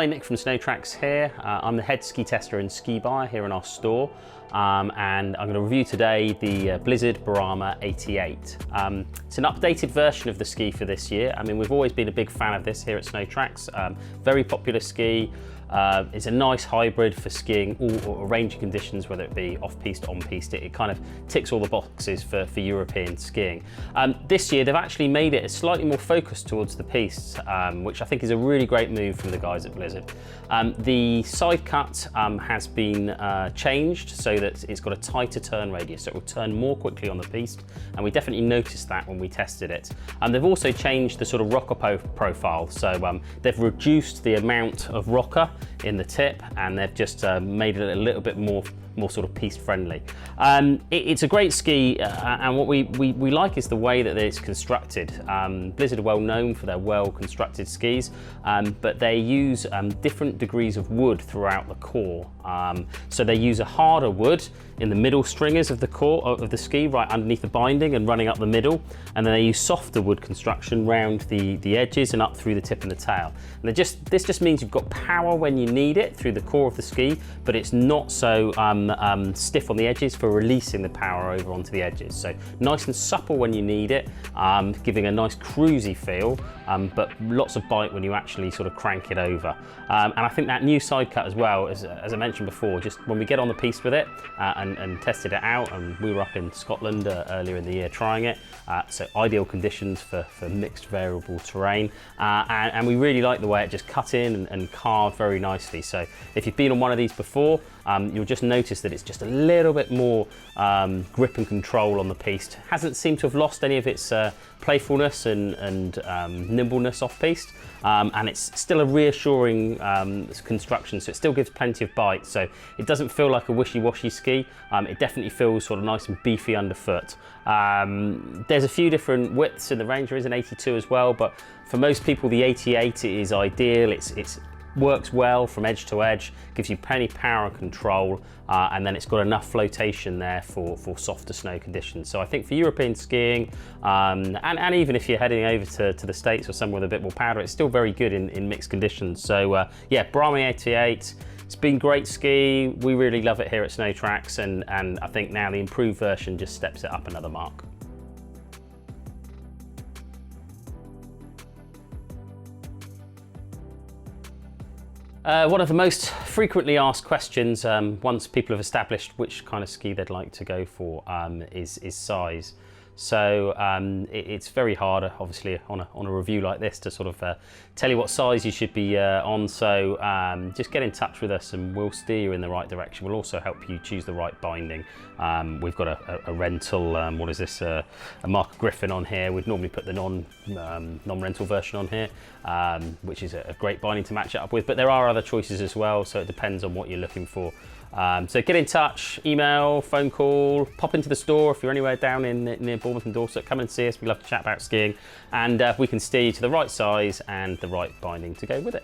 Hi, Nick from Snow Tracks here. I'm the head ski tester and ski buyer here in our store, and I'm going to review today the Blizzard Brahma 88. It's an updated version of the ski for this year. I mean, we've always been a big fan of this here at Snow Tracks. Very popular ski. It's a nice hybrid for skiing all a range of conditions, whether it be off-piste, on-piste. It kind of ticks all the boxes for European skiing. This year, they've actually made it slightly more focused towards the piste, which I think is a really great move from the guys at Blizzard. The side cut has been changed so that it's got a tighter turn radius, so it will turn more quickly on the piste, and we definitely noticed that when we tested it. They've also changed the sort of rocker profile, so they've reduced the amount of rocker in the tip, and they've just made it a little bit more sort of piste friendly. It's a great ski, and what we like is the way that it's constructed. Blizzard are well known for their well constructed skis, but they use different degrees of wood throughout the core. So they use a harder wood in the middle stringers of the core of the ski, right underneath the binding and running up the middle, and then they use softer wood construction round the edges and up through the tip and the tail. And this just means you've got power when you need it through the core of the ski, but it's not so stiff on the edges for releasing the power over onto the edges. So nice and supple when you need it, giving a nice cruisy feel, but lots of bite when you actually sort of crank it over. And I think that new side cut as well, as I mentioned before, just when we get on the piste with it and tested it out, and we were up in Scotland earlier in the year trying it, so ideal conditions for mixed variable terrain, and we really like the way it just cut in and carved very nicely. So if you've been on one of these before, you'll just notice that it's just a little bit more grip and control on the piste. Hasn't seemed to have lost any of its playfulness and nimbleness off piste, and it's still a reassuring construction, so it still gives plenty of bite, so it doesn't feel like a wishy-washy ski. It definitely feels sort of nice and beefy underfoot. There's a few different widths in the range. There is an 82 as well, but for most people the 88 is ideal. It's works well from edge to edge, gives you plenty of power and control, and then it's got enough flotation there for softer snow conditions. So I think for European skiing, and even if you're heading over to the States or somewhere with a bit more powder, it's still very good in mixed conditions. So yeah, Brahma 88, it's been great ski. We really love it here at Snow Tracks, and I think now the improved version just steps it up another mark. One of the most frequently asked questions, once people have established which kind of ski they'd like to go for, is size. So it's very hard, obviously, on a review like this to sort of tell you what size you should be on. So just get in touch with us and we'll steer you in the right direction. We'll also help you choose the right binding. We've got a rental, what is this, a Mark Griffin on here. We'd normally put the non-rental version on here, which is a great binding to match it up with. But there are other choices as well, so it depends on what you're looking for. So get in touch, email, phone call, pop into the store if you're anywhere down near Bournemouth and Dorset. Come and see us. We love to chat about skiing, and we can steer you to the right size and the right binding to go with it.